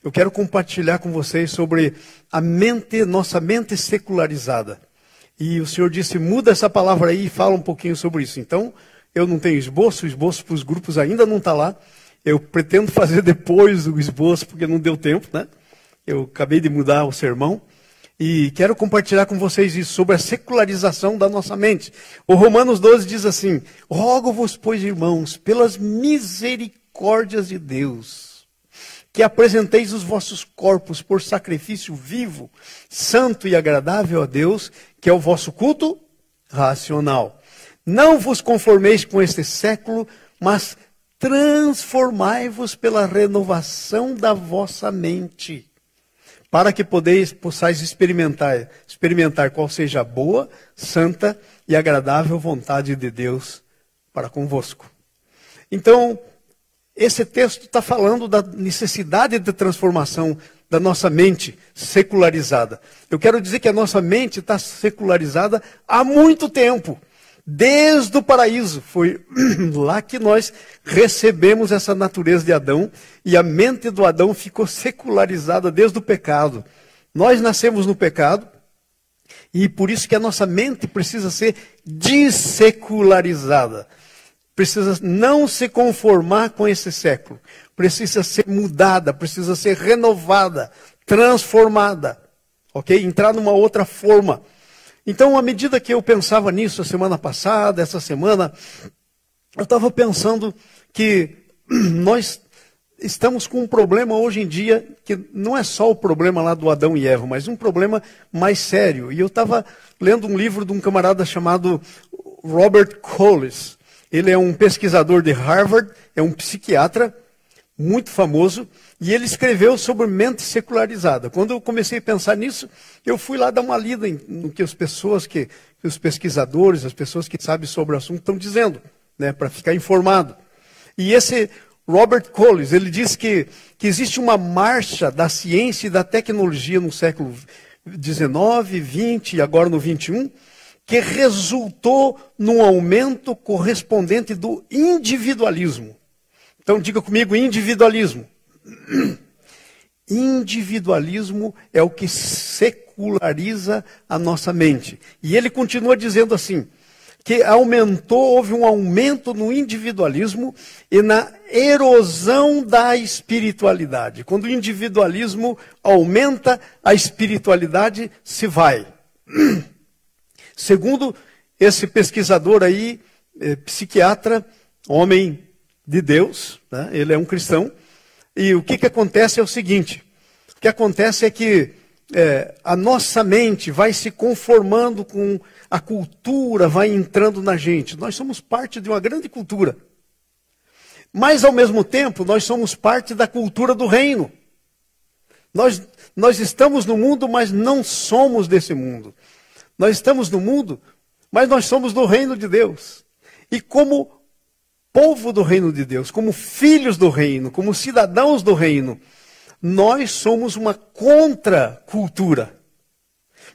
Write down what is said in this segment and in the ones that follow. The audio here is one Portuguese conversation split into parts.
eu quero compartilhar com vocês sobre a mente, nossa mente secularizada. E o Senhor disse, muda essa palavra aí e fala um pouquinho sobre isso. Então, eu não tenho esboço, o esboço para os grupos ainda não está lá. Eu pretendo fazer depois o esboço, porque não deu tempo, né? Eu acabei de mudar o sermão. E quero compartilhar com vocês isso, sobre a secularização da nossa mente. O Romanos 12 diz assim, rogo-vos, pois, irmãos, pelas misericórdias de Deus, que apresenteis os vossos corpos por sacrifício vivo, santo e agradável a Deus, que é o vosso culto racional. Não vos conformeis com este século, mas transformai-vos pela renovação da vossa mente, para que possais experimentar qual seja a boa, santa e agradável vontade de Deus para convosco. Então, esse texto está falando da necessidade de transformação da nossa mente secularizada. Eu quero dizer que a nossa mente está secularizada há muito tempo. Desde o paraíso, foi lá que nós recebemos essa natureza de Adão, e a mente do Adão ficou secularizada desde o pecado. Nós nascemos no pecado, e por isso que a nossa mente precisa ser dessecularizada. Precisa não se conformar com esse século. Precisa ser mudada, precisa ser renovada, transformada. Ok? Entrar numa outra forma. Então, à medida que eu pensava nisso a semana passada, essa semana, eu estava pensando que nós estamos com um problema hoje em dia, que não é só o problema lá do Adão e Eva, mas um problema mais sério. E eu estava lendo um livro de um camarada chamado Robert Collis. Ele é um pesquisador de Harvard, é um psiquiatra muito famoso, e ele escreveu sobre mente secularizada. Quando eu comecei a pensar nisso, eu fui lá dar uma lida no que as pessoas, que os pesquisadores, as pessoas que sabem sobre o assunto estão dizendo, né, para ficar informado. E esse Robert Collis, ele diz que existe uma marcha da ciência e da tecnologia no século XIX, XX e agora no XXI, que resultou num aumento correspondente do individualismo. Então diga comigo, individualismo. Individualismo é o que seculariza a nossa mente. E ele continua dizendo assim, que houve um aumento no individualismo e na erosão da espiritualidade. Quando o individualismo aumenta, a espiritualidade se vai. Segundo esse pesquisador aí, psiquiatra, homem de Deus, né? Ele é um cristão, e o que acontece é o seguinte, o que acontece é que a nossa mente vai se conformando com a cultura, vai entrando na gente. Nós somos parte de uma grande cultura, mas ao mesmo tempo nós somos parte da cultura do reino. Nós estamos no mundo, mas não somos desse mundo. Nós estamos no mundo, mas nós somos do reino de Deus. E como povo do reino de Deus, como filhos do reino, como cidadãos do reino, nós somos uma contracultura.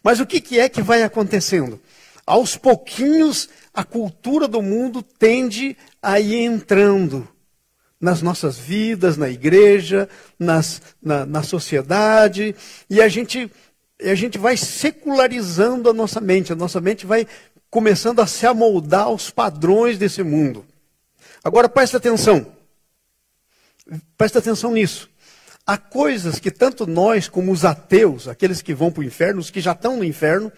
Mas o que é que vai acontecendo? Aos pouquinhos, a cultura do mundo tende a ir entrando nas nossas vidas, na igreja, na sociedade, e a gente vai secularizando a nossa mente vai começando a se amoldar aos padrões desse mundo. Agora presta atenção nisso. Há coisas que tanto nós como os ateus, aqueles que vão para o inferno, os que já estão no inferno,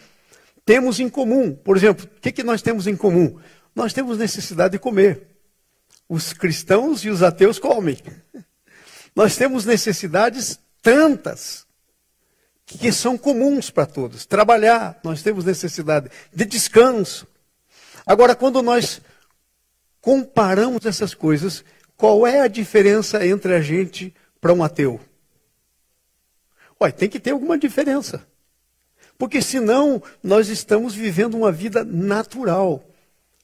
temos em comum. Por exemplo, o que nós temos em comum? Nós temos necessidade de comer. Os cristãos e os ateus comem. Nós temos necessidades tantas que são comuns para todos. Trabalhar, nós temos necessidade de descanso. Agora, quando nós comparamos essas coisas, qual é a diferença entre a gente para um ateu? Ué, tem que ter alguma diferença. Porque senão nós estamos vivendo uma vida natural.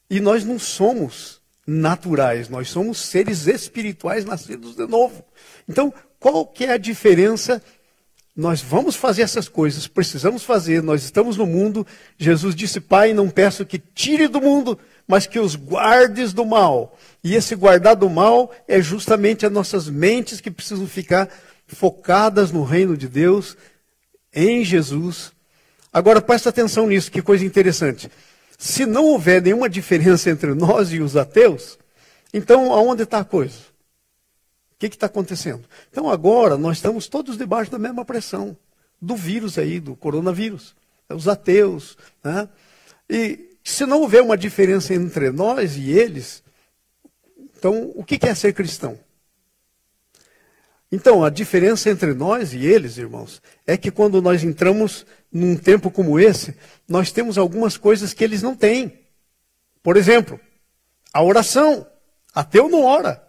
E nós não somos naturais, nós somos seres espirituais nascidos de novo. Então, qual que é a diferença? Nós vamos fazer essas coisas, precisamos fazer, nós estamos no mundo. Jesus disse, Pai, não peço que tire do mundo, mas que os guardes do mal. E esse guardar do mal é justamente as nossas mentes que precisam ficar focadas no reino de Deus, em Jesus. Agora presta atenção nisso, que coisa interessante. Se não houver nenhuma diferença entre nós e os ateus, então aonde está a coisa? O que está acontecendo? Então agora nós estamos todos debaixo da mesma pressão, do vírus aí, do coronavírus. Os ateus, né? E se não houver uma diferença entre nós e eles, então o que é ser cristão? Então, a diferença entre nós e eles, irmãos, é que quando nós entramos num tempo como esse, nós temos algumas coisas que eles não têm. Por exemplo, a oração. Ateu não ora.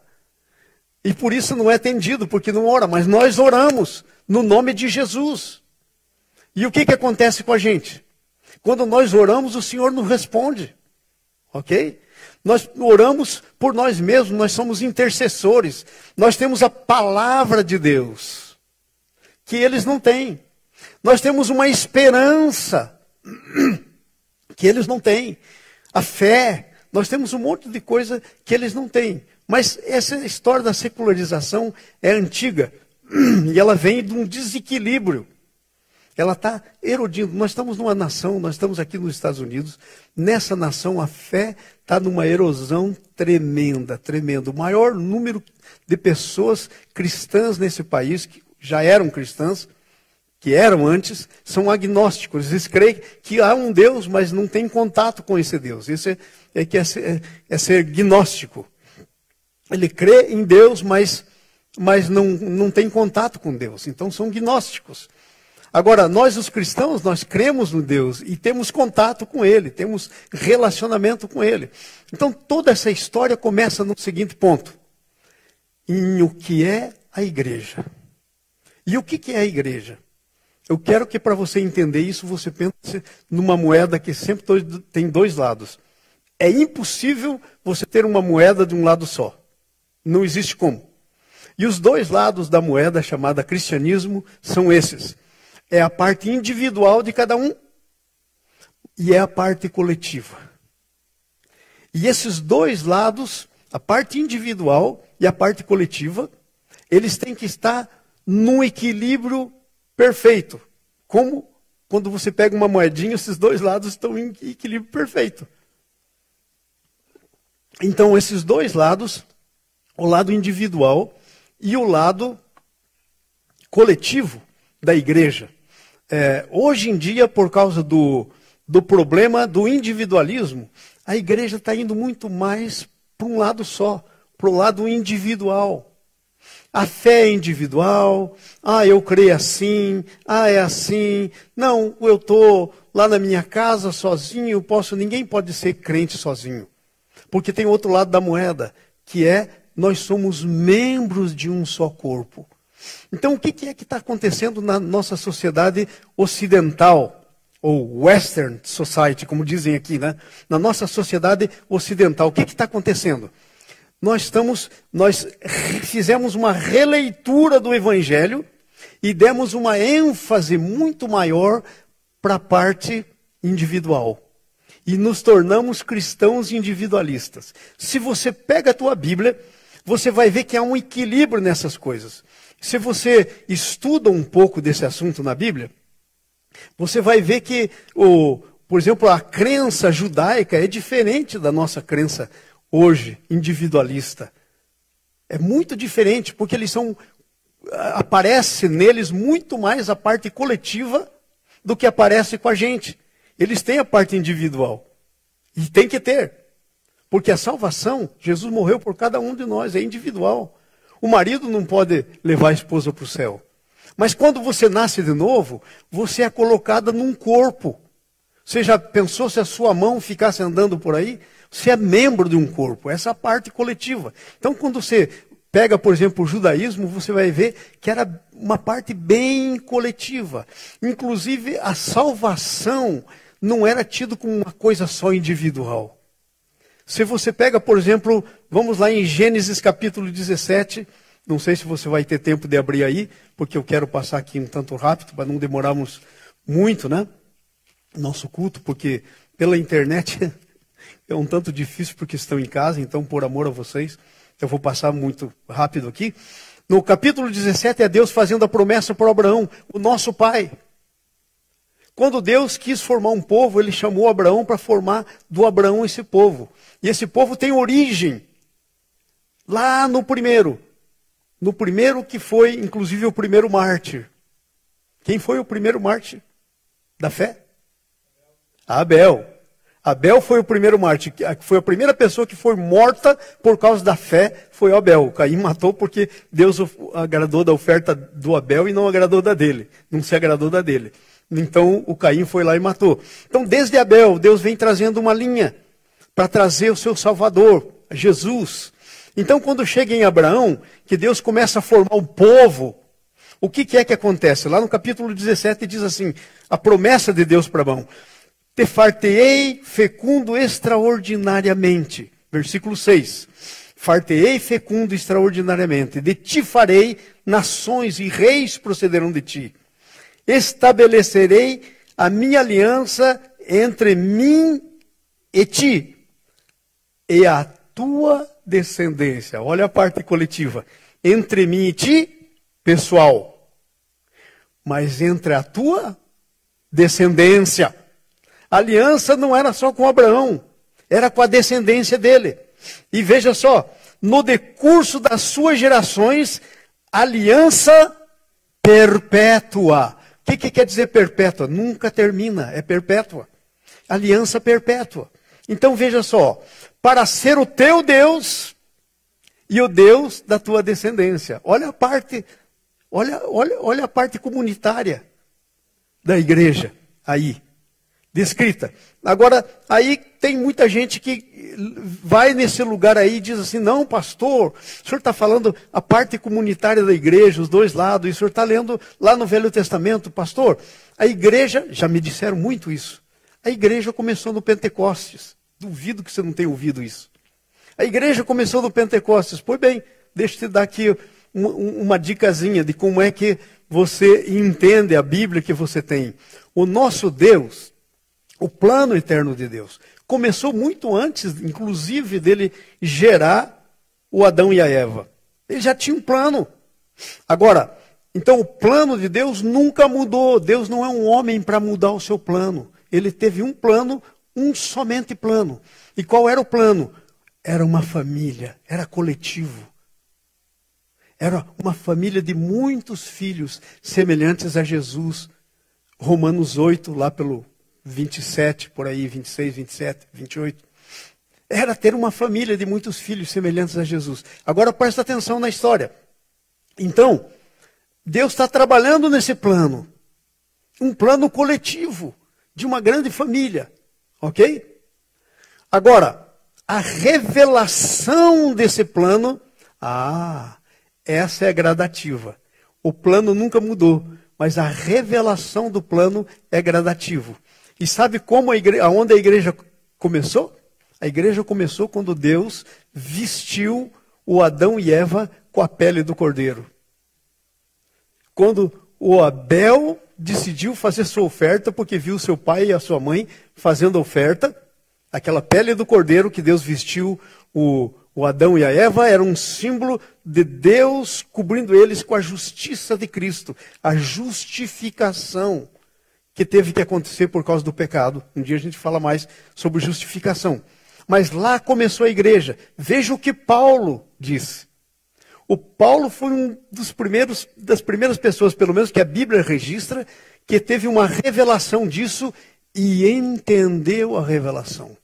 E por isso não é atendido, porque não ora. Mas nós oramos no nome de Jesus. E o que acontece com a gente? Quando nós oramos, o Senhor nos responde. Ok? Nós oramos por nós mesmos, nós somos intercessores. Nós temos a palavra de Deus, que eles não têm. Nós temos uma esperança, que eles não têm. A fé, nós temos um monte de coisa que eles não têm. Mas essa história da secularização é antiga, e ela vem de um desequilíbrio. Ela está erodindo. Nós estamos numa nação, nós estamos aqui nos Estados Unidos. Nessa nação, a fé está numa erosão tremenda, tremenda. O maior número de pessoas cristãs nesse país, que já eram cristãs, que eram antes, são agnósticos. Eles creem que há um Deus, mas não tem contato com esse Deus. Isso é ser gnóstico. Ele crê em Deus, mas não tem contato com Deus. Então são gnósticos. Agora, nós os cristãos, nós cremos no Deus e temos contato com Ele, temos relacionamento com Ele. Então, toda essa história começa no seguinte ponto. Em o que é a igreja. E o que é a igreja? Eu quero que para você entender isso, você pense numa moeda que sempre tem dois lados. É impossível você ter uma moeda de um lado só. Não existe como. E os dois lados da moeda, chamada cristianismo, são esses. É a parte individual de cada um e é a parte coletiva. E esses dois lados, a parte individual e a parte coletiva, eles têm que estar num equilíbrio perfeito. Como quando você pega uma moedinha, esses dois lados estão em equilíbrio perfeito. Então, esses dois lados, o lado individual e o lado coletivo da igreja. Hoje em dia, por causa do problema do individualismo, a igreja está indo muito mais para um lado só, para o lado individual. A fé é individual, eu creio assim, é assim. Não, eu estou lá na minha casa sozinho, ninguém pode ser crente sozinho. Porque tem outro lado da moeda, que nós somos membros de um só corpo. Então, o que é que está acontecendo na nossa sociedade ocidental, ou Western Society, como dizem aqui, né? Na nossa sociedade ocidental, o que está acontecendo? Nós fizemos uma releitura do Evangelho e demos uma ênfase muito maior para a parte individual. E nos tornamos cristãos individualistas. Se você pega a tua Bíblia, você vai ver que há um equilíbrio nessas coisas. Se você estuda um pouco desse assunto na Bíblia, você vai ver que, por exemplo, a crença judaica é diferente da nossa crença hoje, individualista. É muito diferente, porque aparece neles muito mais a parte coletiva do que aparece com a gente. Eles têm a parte individual. E tem que ter. Porque a salvação, Jesus morreu por cada um de nós, é individual. O marido não pode levar a esposa para o céu. Mas quando você nasce de novo, você é colocada num corpo. Você já pensou se a sua mão ficasse andando por aí? Você é membro de um corpo, essa é a parte coletiva. Então, quando você pega, por exemplo, o judaísmo, você vai ver que era uma parte bem coletiva. Inclusive, a salvação não era tido como uma coisa só individual. Se você pega, por exemplo, vamos lá em Gênesis capítulo 17, não sei se você vai ter tempo de abrir aí, porque eu quero passar aqui um tanto rápido, para não demorarmos muito, né? Nosso culto, porque pela internet é um tanto difícil porque estão em casa, então por amor a vocês, eu vou passar muito rápido aqui. No capítulo 17 é Deus fazendo a promessa para Abraão, o nosso pai. Quando Deus quis formar um povo, ele chamou Abraão para formar do Abraão esse povo. E esse povo tem origem lá no primeiro que foi, inclusive, o primeiro mártir. Quem foi o primeiro mártir da fé? Abel. Abel foi o primeiro mártir, foi a primeira pessoa que foi morta por causa da fé, foi Abel. Caim matou porque Deus agradou da oferta do Abel e não agradou da dele. Não se agradou da dele. Então o Caim foi lá e matou. Então desde Abel, Deus vem trazendo uma linha para trazer o seu Salvador, Jesus. Então quando chega em Abraão, que Deus começa a formar um povo, o que é que acontece? Lá no capítulo 17 diz assim, a promessa de Deus para Abraão. Te fartei fecundo extraordinariamente. Versículo 6. Fartei fecundo extraordinariamente. De ti farei nações e reis procederão de ti. Estabelecerei a minha aliança entre mim e ti. E a tua descendência. Olha a parte coletiva. Entre mim e ti, pessoal. Mas entre a tua descendência. A aliança não era só com Abraão, era com a descendência dele. E veja só, no decurso das suas gerações, aliança perpétua. O que quer dizer perpétua? Nunca termina, é perpétua. Aliança perpétua. Então veja só, para ser o teu Deus e o Deus da tua descendência. Olha a parte, olha a parte comunitária da igreja aí. Descrita. Agora, aí tem muita gente que vai nesse lugar aí e diz assim, não, pastor, o senhor está falando a parte comunitária da igreja, os dois lados, e o senhor está lendo lá no Velho Testamento, pastor, a igreja, já me disseram muito isso, a igreja começou no Pentecostes, duvido que você não tenha ouvido isso. A igreja começou no Pentecostes, pois bem, deixa eu te dar aqui uma dicasinha de como é que você entende a Bíblia que você tem. O nosso Deus, o plano eterno de Deus, começou muito antes, inclusive, dele gerar o Adão e a Eva. Ele já tinha um plano. Agora, então o plano de Deus nunca mudou. Deus não é um homem para mudar o seu plano. Ele teve um plano, um somente plano. E qual era o plano? Era uma família, era coletivo. Era uma família de muitos filhos semelhantes a Jesus. Romanos 8, lá pelo 27, por aí, 26, 27, 28. Era ter uma família de muitos filhos semelhantes a Jesus. Agora presta atenção na história. Então, Deus está trabalhando nesse plano. Um plano coletivo, de uma grande família. Ok? Agora, a revelação desse plano, essa é gradativa. O plano nunca mudou, mas a revelação do plano é gradativo. E sabe como aonde a igreja começou? A igreja começou quando Deus vestiu o Adão e Eva com a pele do cordeiro. Quando o Abel decidiu fazer sua oferta, porque viu seu pai e a sua mãe fazendo a oferta, aquela pele do cordeiro que Deus vestiu o Adão e a Eva era um símbolo de Deus cobrindo eles com a justiça de Cristo, a justificação que teve que acontecer por causa do pecado. Um dia a gente fala mais sobre justificação. Mas lá começou a igreja. Veja o que Paulo disse. O Paulo foi das primeiras pessoas, pelo menos que a Bíblia registra, que teve uma revelação disso e entendeu a revelação.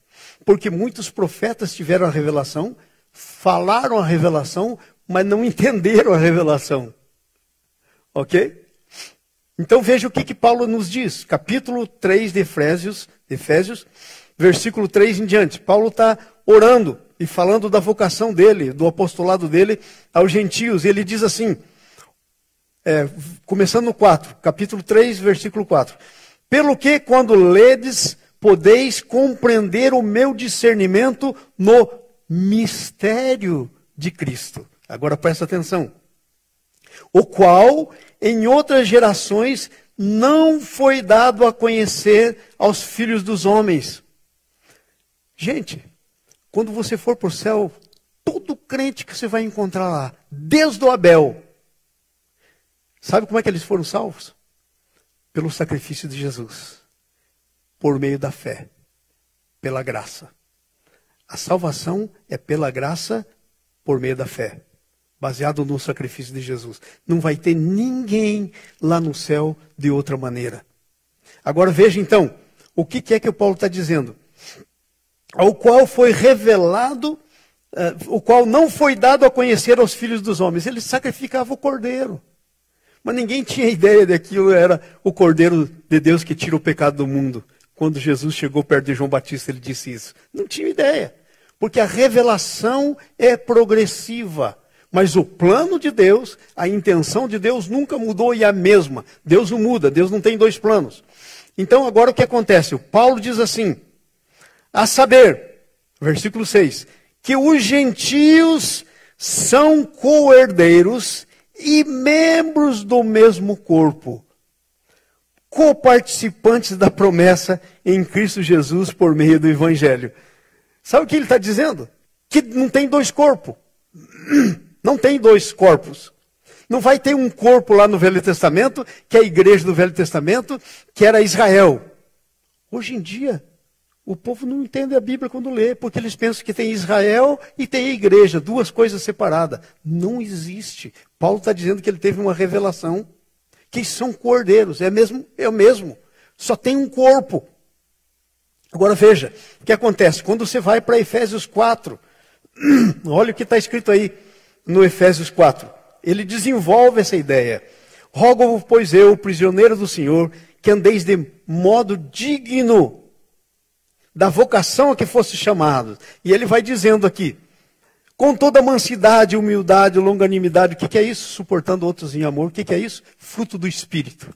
Porque muitos profetas tiveram a revelação, falaram a revelação, mas não entenderam a revelação. Ok? Então veja o que Paulo nos diz. Capítulo 3 de Efésios, versículo 3 em diante. Paulo está orando e falando da vocação dele, do apostolado dele aos gentios. Ele diz assim, começando no 4, capítulo 3, versículo 4. Pelo que quando ledes, podeis compreender o meu discernimento no mistério de Cristo. Agora presta atenção. O qual em outras gerações não foi dado a conhecer aos filhos dos homens. Gente, quando você for para o céu, todo crente que você vai encontrar lá, desde o Abel, Sabe como é que eles foram salvos? Pelo sacrifício de Jesus. Por meio da fé. Pela graça. A salvação é pela graça, por meio da fé. Baseado no sacrifício de Jesus. Não vai ter ninguém lá no céu de outra maneira. Agora veja então, o que é que o Paulo está dizendo? Ao qual foi revelado, o qual não foi dado a conhecer aos filhos dos homens. Ele sacrificava o cordeiro. Mas ninguém tinha ideia de que aquilo era o cordeiro de Deus que tira o pecado do mundo. Quando Jesus chegou perto de João Batista, ele disse isso. Não tinha ideia. Porque a revelação é progressiva. Mas o plano de Deus, a intenção de Deus nunca mudou e é a mesma. Deus não muda, Deus não tem dois planos. Então agora o que acontece? O Paulo diz assim, a saber, versículo 6, que os gentios são co-herdeiros e membros do mesmo corpo, coparticipantes da promessa em Cristo Jesus por meio do Evangelho. Sabe o que ele está dizendo? Que não tem dois corpos. Não tem dois corpos. Não vai ter um corpo lá no Velho Testamento, que é a igreja do Velho Testamento, que era Israel. Hoje em dia, o povo não entende a Bíblia quando lê, porque eles pensam que tem Israel e tem a igreja, duas coisas separadas. Não existe. Paulo está dizendo que ele teve uma revelação, que são cordeiros, é o mesmo. Só tem um corpo. Agora veja, o que acontece? Quando você vai para Efésios 4, olha o que está escrito aí no Efésios 4. Ele desenvolve essa ideia. Rogo-vos, pois eu, prisioneiro do Senhor, que andeis de modo digno da vocação a que fosse chamado. E ele vai dizendo aqui, com toda mansidade, humildade, longanimidade. O que é isso? Suportando outros em amor. O que é isso? Fruto do Espírito.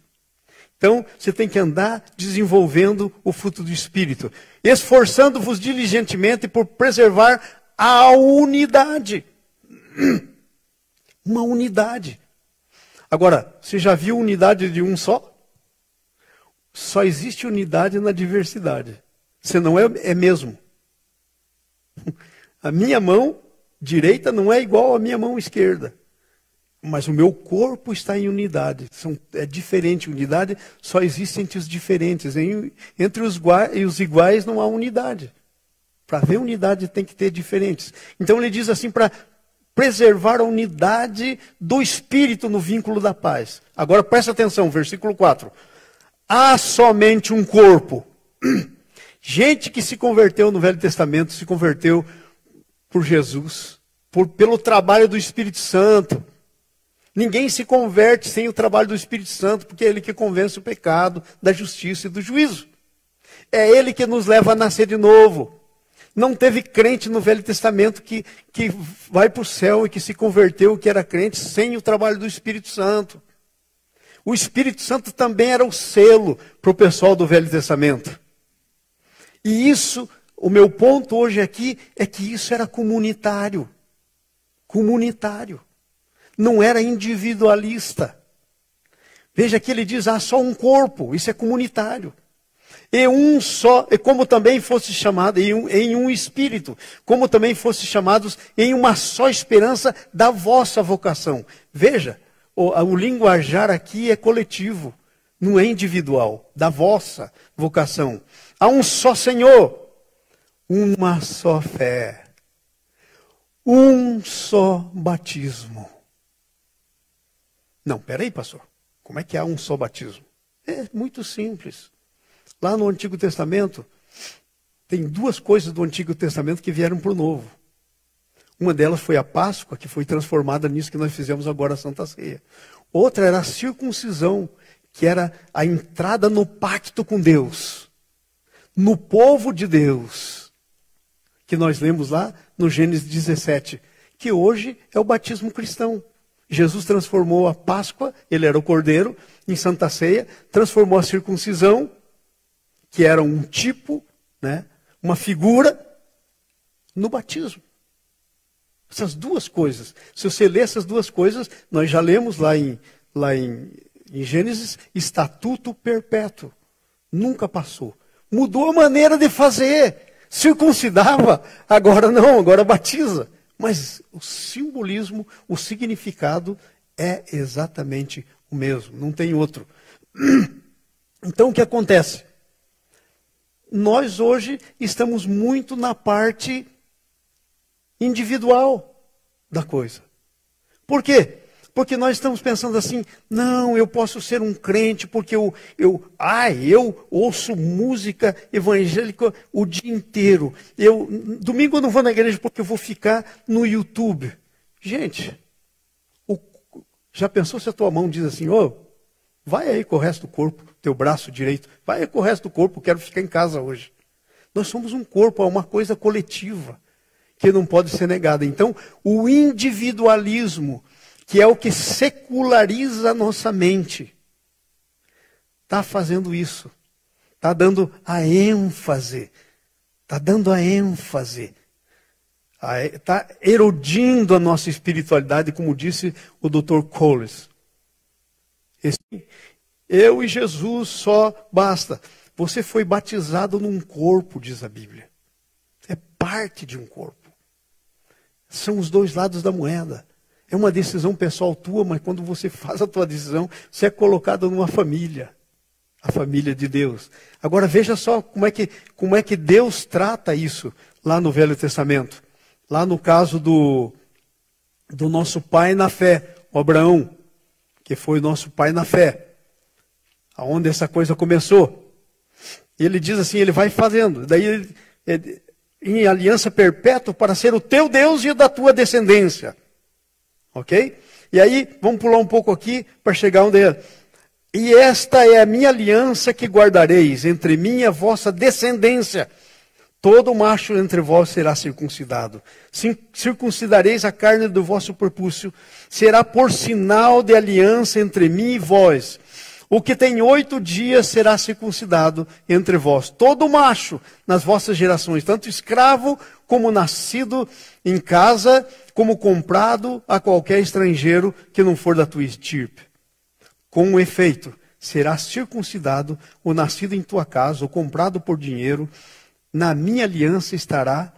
Então, você tem que andar desenvolvendo o fruto do Espírito. Esforçando-vos diligentemente por preservar a unidade. Uma unidade. Agora, você já viu unidade de um só? Só existe unidade na diversidade. Senão é mesmo. A minha mão direita não é igual à minha mão esquerda. Mas o meu corpo está em unidade. É diferente. Unidade só existe entre os diferentes. Entre os iguais não há unidade. Para haver unidade tem que ter diferentes. Então ele diz assim, para preservar a unidade do Espírito no vínculo da paz. Agora presta atenção, versículo 4. Há somente um corpo. Gente que se converteu no Velho Testamento, se converteu por Jesus, pelo trabalho do Espírito Santo. Ninguém se converte sem o trabalho do Espírito Santo, porque é ele que convence o pecado, da justiça e do juízo. É ele que nos leva a nascer de novo. Não teve crente no Velho Testamento que vai para o céu e que se converteu, que era crente, sem o trabalho do Espírito Santo. O Espírito Santo também era o selo para o pessoal do Velho Testamento. E isso, o meu ponto hoje aqui, é que isso era comunitário. Comunitário. Não era individualista. Veja que ele diz, há só um corpo, isso é comunitário. E um só, e como também fosse chamado em um espírito, como também fosse chamados em uma só esperança da vossa vocação. Veja, o linguajar aqui é coletivo, não é individual, da vossa vocação. Há um só Senhor, uma só fé, um só batismo. Não, peraí, pastor, como é que há um só batismo? É muito simples. Lá no Antigo Testamento, tem duas coisas do Antigo Testamento que vieram para o Novo. Uma delas foi a Páscoa, que foi transformada nisso que nós fizemos agora, a Santa Ceia. Outra era a circuncisão, que era a entrada no pacto com Deus. No povo de Deus. Que nós lemos lá no Gênesis 17. Que hoje é o batismo cristão. Jesus transformou a Páscoa, ele era o Cordeiro, em Santa Ceia. Transformou a circuncisão, que era um tipo, né, uma figura, no batismo. Essas duas coisas. Se você ler essas duas coisas, nós já lemos lá em Gênesis, estatuto perpétuo. Nunca passou. Mudou a maneira de fazer. Circuncidava, agora não, agora batiza. Mas o simbolismo, o significado é exatamente o mesmo, não tem outro. Então o que acontece? Nós hoje estamos muito na parte individual da coisa. Por quê? Porque nós estamos pensando assim, não, eu posso ser um crente porque eu ouço música evangélica o dia inteiro. Domingo eu não vou na igreja porque eu vou ficar no YouTube. Gente, já pensou se a tua mão diz assim, vai aí com o resto do corpo, teu braço direito, vai aí com o resto do corpo, quero ficar em casa hoje. Nós somos um corpo, é uma coisa coletiva, que não pode ser negada. Então, o individualismo, que é o que seculariza a nossa mente, está fazendo isso. Está dando a ênfase. Está erodindo a nossa espiritualidade, como disse o Dr. Coles. Eu e Jesus só basta. Você foi batizado num corpo, diz a Bíblia. É parte de um corpo. São os dois lados da moeda. É uma decisão pessoal tua, mas quando você faz a tua decisão, você é colocado numa família. A família de Deus. Agora veja só como é que Deus trata isso lá no Velho Testamento. Lá no caso do nosso pai na fé, o Abraão, que foi nosso pai na fé. Aonde essa coisa começou. Ele diz assim, ele vai fazendo. Daí, em aliança perpétua para ser o teu Deus e o da tua descendência. Ok? E aí, vamos pular um pouco aqui para chegar onde é. E esta é a minha aliança que guardareis entre mim e a vossa descendência. Todo macho entre vós será circuncidado. Circuncidareis a carne do vosso prepúcio. Será por sinal de aliança entre mim e vós. O que tem 8 dias será circuncidado entre vós. Todo macho nas vossas gerações, tanto escravo como nascido em casa, como comprado a qualquer estrangeiro que não for da tua estirpe. Com efeito, será circuncidado o nascido em tua casa, ou comprado por dinheiro. A minha aliança estará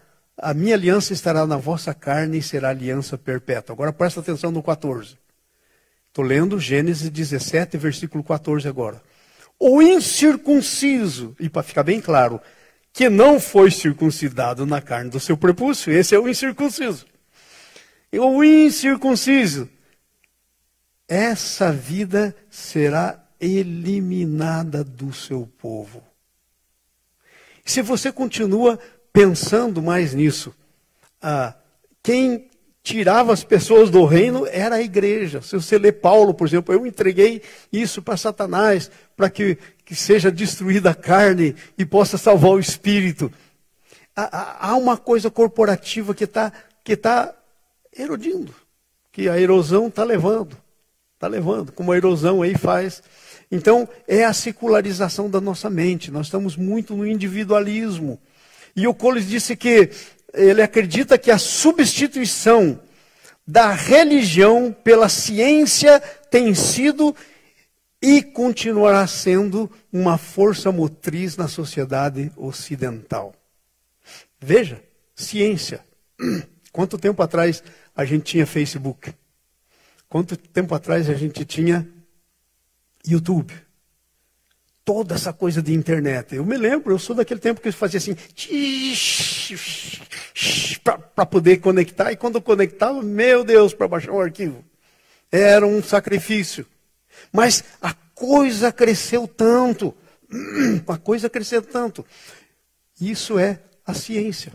na vossa carne e será aliança perpétua. Agora presta atenção no 14. Estou lendo Gênesis 17, versículo 14 agora. O incircunciso, e para ficar bem claro, que não foi circuncidado na carne do seu prepúcio, esse é o incircunciso. O incircunciso, essa vida será eliminada do seu povo. Se você continua pensando mais nisso, quem tirava as pessoas do reino era a igreja. Se você lê Paulo, por exemplo, eu entreguei isso para Satanás, para que seja destruída a carne e possa salvar o espírito. Há uma coisa corporativa que tá erodindo, que a erosão está levando, como a erosão aí faz. Então, é a secularização da nossa mente. Nós estamos muito no individualismo. E o Coles disse que ele acredita que a substituição da religião pela ciência tem sido e continuará sendo uma força motriz na sociedade ocidental. Veja, ciência. Quanto tempo atrás a gente tinha Facebook? Quanto tempo atrás a gente tinha YouTube? Toda essa coisa de internet. Eu me lembro, eu sou daquele tempo que eu fazia assim, para poder conectar, e quando eu conectava, meu Deus, para baixar um arquivo. Era um sacrifício. Mas a coisa cresceu tanto. Isso é a ciência.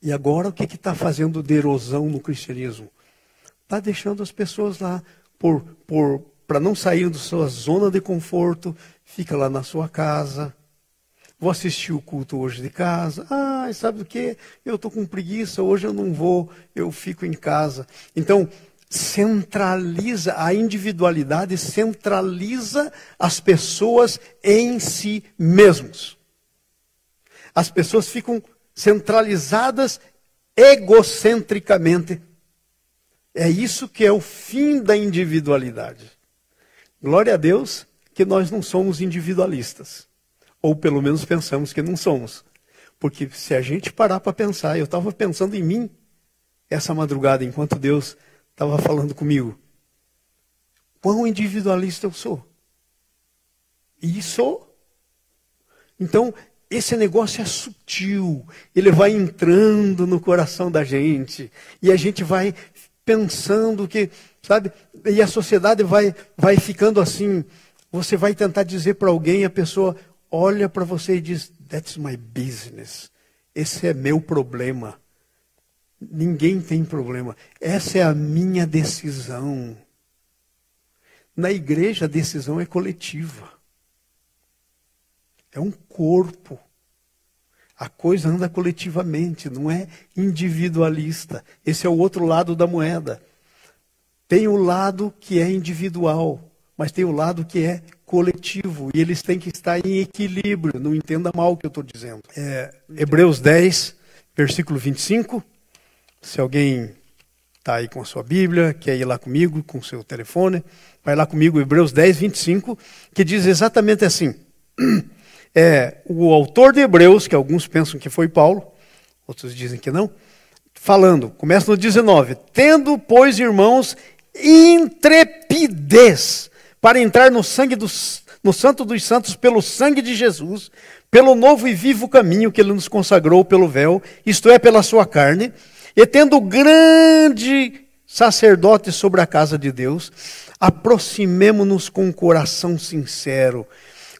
E agora o que está fazendo de erosão no cristianismo? Está deixando as pessoas lá para não sair da sua zona de conforto, fica lá na sua casa. Vou assistir o culto hoje de casa. Sabe o quê? Eu estou com preguiça, hoje eu não vou, eu fico em casa. Então, centraliza a individualidade, centraliza as pessoas em si mesmos. As pessoas ficam centralizadas egocentricamente. É isso que é o fim da individualidade. Glória a Deus que nós não somos individualistas. Ou pelo menos pensamos que não somos. Porque se a gente parar para pensar, eu estava pensando em mim essa madrugada, enquanto Deus estava falando comigo. quão individualista eu sou. E sou. Então, esse negócio é sutil. Ele vai entrando no coração da gente. E a gente vai pensando que, sabe? E a sociedade vai ficando assim. Você vai tentar dizer para alguém, a pessoa olha para você e diz, that's my business. Esse é meu problema. Ninguém tem problema. Essa é a minha decisão. Na igreja a decisão é coletiva. É um corpo. A coisa anda coletivamente, não é individualista. Esse é o outro lado da moeda. Tem o lado que é individual, mas tem o lado que é coletivo. E eles têm que estar em equilíbrio. Não entenda mal o que eu estou dizendo. Hebreus 10, versículo 25. Se alguém está aí com a sua Bíblia, quer ir lá comigo, com o seu telefone, vai lá comigo, Hebreus 10, 25, que diz exatamente assim. O autor de Hebreus, que alguns pensam que foi Paulo, outros dizem que não, falando, começa no 19. Tendo, pois, irmãos, intrepidez para entrar no Santo dos Santos pelo sangue de Jesus, pelo novo e vivo caminho que ele nos consagrou pelo véu, isto é, pela sua carne, e tendo grande sacerdote sobre a casa de Deus, aproximemo-nos com um coração sincero,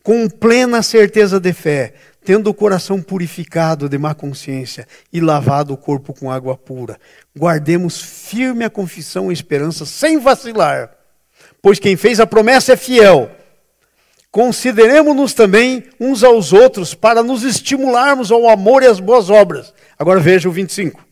com plena certeza de fé, tendo o coração purificado de má consciência e lavado o corpo com água pura. Guardemos firme a confissão e esperança sem vacilar, pois quem fez a promessa é fiel. Consideremos-nos também uns aos outros para nos estimularmos ao amor e às boas obras. Agora veja o 25.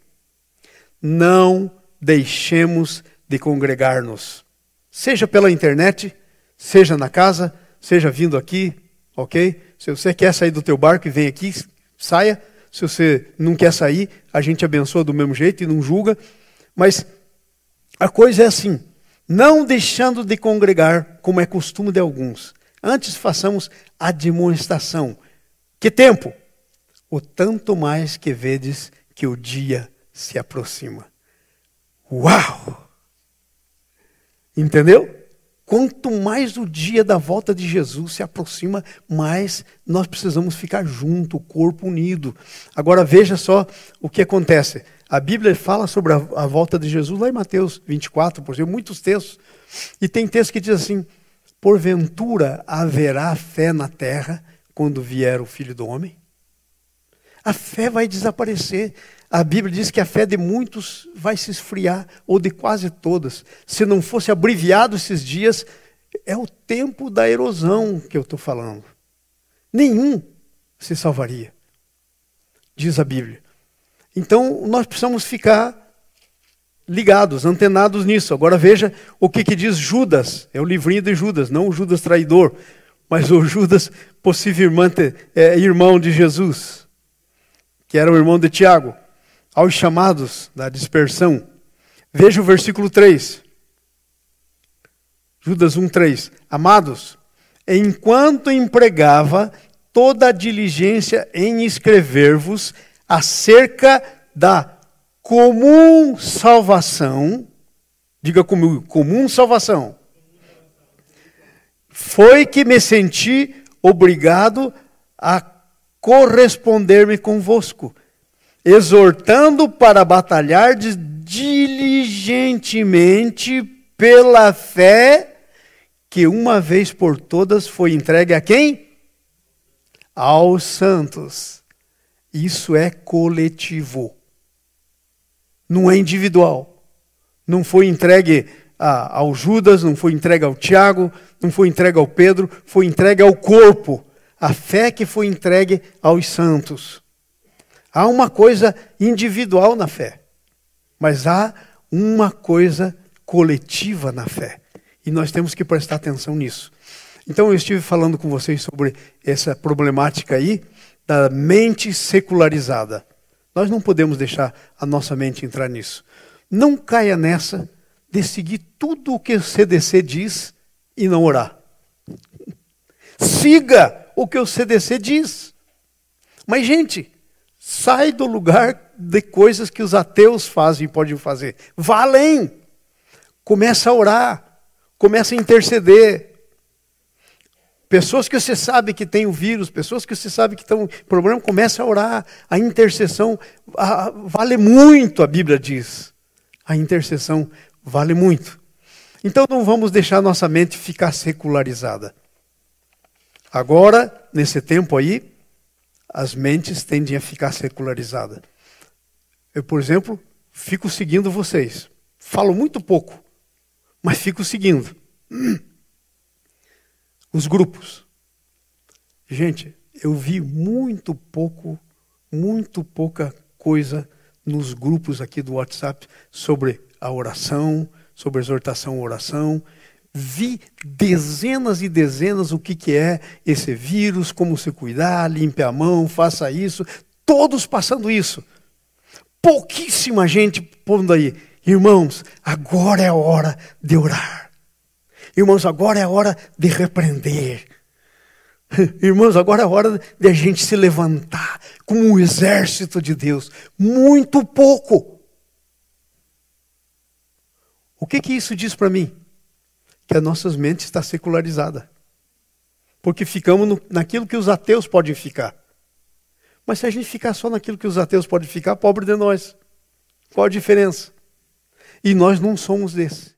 Não deixemos de congregar-nos, seja pela internet, seja na casa, seja vindo aqui, ok? Se você quer sair do teu barco e vem aqui, saia. Se você não quer sair, a gente abençoa do mesmo jeito e não julga. Mas a coisa é assim, não deixando de congregar, como é costume de alguns. Antes façamos a demonstração. Que tempo? O tanto mais que vedes que o dia se aproxima. Uau! Entendeu? Quanto mais o dia da volta de Jesus se aproxima, mais nós precisamos ficar junto, o corpo unido. Agora veja só o que acontece. A Bíblia fala sobre a volta de Jesus lá em Mateus 24, por exemplo, muitos textos. E tem texto que diz assim, porventura haverá fé na terra quando vier o Filho do Homem? A fé vai desaparecer. A Bíblia diz que a fé de muitos vai se esfriar, ou de quase todas. Se não fosse abreviado esses dias, é o tempo da erosão que eu estou falando. Nenhum se salvaria, diz a Bíblia. Então, nós precisamos ficar ligados, antenados nisso. Agora veja o que diz Judas. É o livrinho de Judas, não o Judas traidor, mas o Judas possivelmente irmão de Jesus, que era o irmão de Tiago, aos chamados da dispersão. Veja o versículo 3. Judas 1:3. Amados, enquanto empregava toda a diligência em escrever-vos acerca da comum salvação, diga comigo, comum salvação, foi que me senti obrigado a corresponder-me convosco, exortando para batalhar diligentemente pela fé que uma vez por todas foi entregue a quem? Aos santos. Isso é coletivo. Não é individual. Não foi entregue ao Judas, não foi entregue ao Tiago, não foi entregue ao Pedro, foi entregue ao corpo. A fé que foi entregue aos santos. Há uma coisa individual na fé, mas há uma coisa coletiva na fé. E nós temos que prestar atenção nisso. Então eu estive falando com vocês sobre essa problemática aí da mente secularizada. Nós não podemos deixar a nossa mente entrar nisso. Não caia nessa de seguir tudo o que o CDC diz e não orar. Siga o que o CDC diz. Mas, gente, sai do lugar de coisas que os ateus fazem e podem fazer. Vá além. Começa a orar. Comece a interceder. Pessoas que você sabe que tem o vírus, pessoas que você sabe que estão com problema, comece a orar. A intercessão vale muito, a Bíblia diz. A intercessão vale muito. Então não vamos deixar nossa mente ficar secularizada. Agora, nesse tempo aí, as mentes tendem a ficar secularizadas. Eu, por exemplo, fico seguindo vocês. Falo muito pouco, mas fico seguindo. Os grupos. Gente, eu vi muito pouca coisa nos grupos aqui do WhatsApp sobre a oração, sobre exortação à oração. Vi dezenas e dezenas o que é esse vírus, como se cuidar, limpe a mão, faça isso. Todos passando isso. Pouquíssima gente pondo aí. Irmãos, agora é a hora de orar. Irmãos, agora é a hora de repreender. Irmãos, agora é a hora de a gente se levantar como um exército de Deus. Muito pouco. O que isso diz para mim? Que a nossa mente está secularizada. Porque ficamos naquilo que os ateus podem ficar. Mas se a gente ficar só naquilo que os ateus podem ficar, pobre de nós. Qual a diferença? E nós não somos desses.